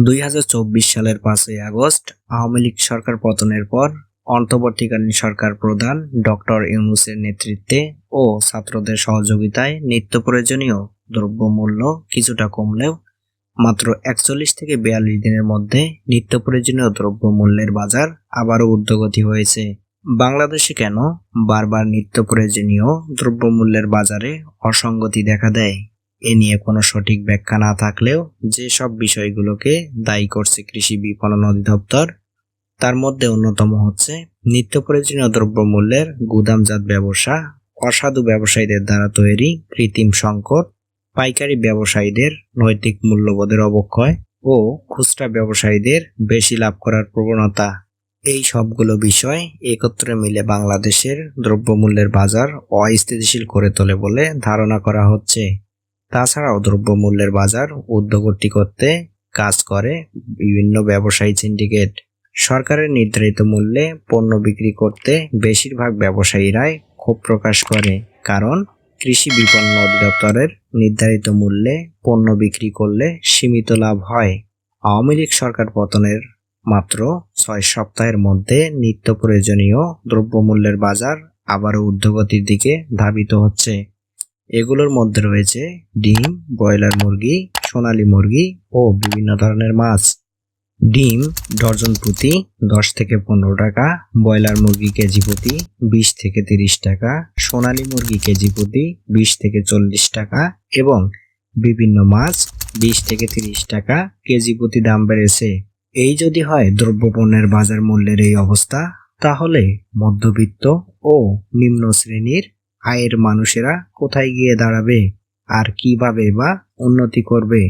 2024 সালের 5ই আগস্ট আওয়ামী লীগ সরকার পতনের পর অন্তর্বর্তীকালীন সরকার প্রধান ডক্টর ইউনূসের নেতৃত্বে ও ছাত্রদের সহযোগিতায় নিত্য প্রয়োজনীয় দ্রব্যমূল্য কিছুটা কমলেও মাত্র 41 থেকে 42 দিনের মধ্যে নিত্য প্রয়োজনীয় দ্রব্যমূল্যের বাজার আবারও ঊর্ধ্বগতি হয়েছে। বাংলাদেশে কেন বারবার নিত্য প্রয়োজনীয় দ্রব্যমূল্যের বাজারে অসঙ্গতি দেখা দেয়? এ নিয়ে কোনো সঠিক ব্যাখ্যা না থাকলেও যেসব বিষয়গুলোকে দায়ী করছে কৃষি বিপণন অধিদপ্তর, তার মধ্যে অন্যতম হচ্ছে নিত্য প্রয়োজনীয় দ্রব্যমূল্যের গুদামজাত ব্যবসা, অসাধু ব্যবসায়ীদের দ্বারা তৈরি কৃত্রিম সংকট, পাইকারি ব্যবসায়ীদের নৈতিক মূল্যবোধের অবক্ষয় ও খুচরা ব্যবসায়ীদের বেশি লাভ করার প্রবণতা। এই সবগুলো বিষয় একত্রে মিলে বাংলাদেশের দ্রব্যমূল্যের বাজার অস্থিতিশীল করে তোলে বলে ধারণা করা হচ্ছে। তাছাড়াও দ্রব্যমূল্যের বাজার ঊর্ধ্বগতি করতে কাজ করে বিভিন্ন ব্যবসায়ী সিন্ডিকেট। সরকারের নির্ধারিত মূল্যে পণ্য বিক্রি করতে বেশিরভাগ ব্যবসায়ীরাই ক্ষোভ প্রকাশ করে, কারণ কৃষি বিপণন অধিদপ্তরের নির্ধারিত মূল্যে পণ্য বিক্রি করলে সীমিত লাভ হয়। আওয়ামী লীগ সরকার পতনের মাত্র 6 সপ্তাহের মধ্যে নিত্য প্রয়োজনীয় দ্রব্যমূল্যের বাজার আবারও ঊর্ধ্বগতির দিকে ধাবিত হচ্ছে। এগুলোর মধ্যে রয়েছে ডিম, ব্রয়লার মুরগি, সোনালী মুরগি ও বিভিন্ন ধরনের মাছ। ডিম ডজন প্রতি 10 থেকে 15 টাকা, ব্রয়লার মুরগি কেজি প্রতি 20 থেকে 30 টাকা, সোনালী মুরগি কেজি প্রতি 20 থেকে 40 টাকা এবং বিভিন্ন মাছ 20 থেকে 30 টাকা কেজি প্রতি দাম বেড়েছে। এই যদি হয় দ্রব্যপণ্যের বাজার মূল্যের এই অবস্থা, তাহলে মধ্যবিত্ত ও নিম্ন শ্রেণীর আয়ের মানুষেরা কোথায় গিয়ে দাঁড়াবে আর কিভাবে বা উন্নতি করবে?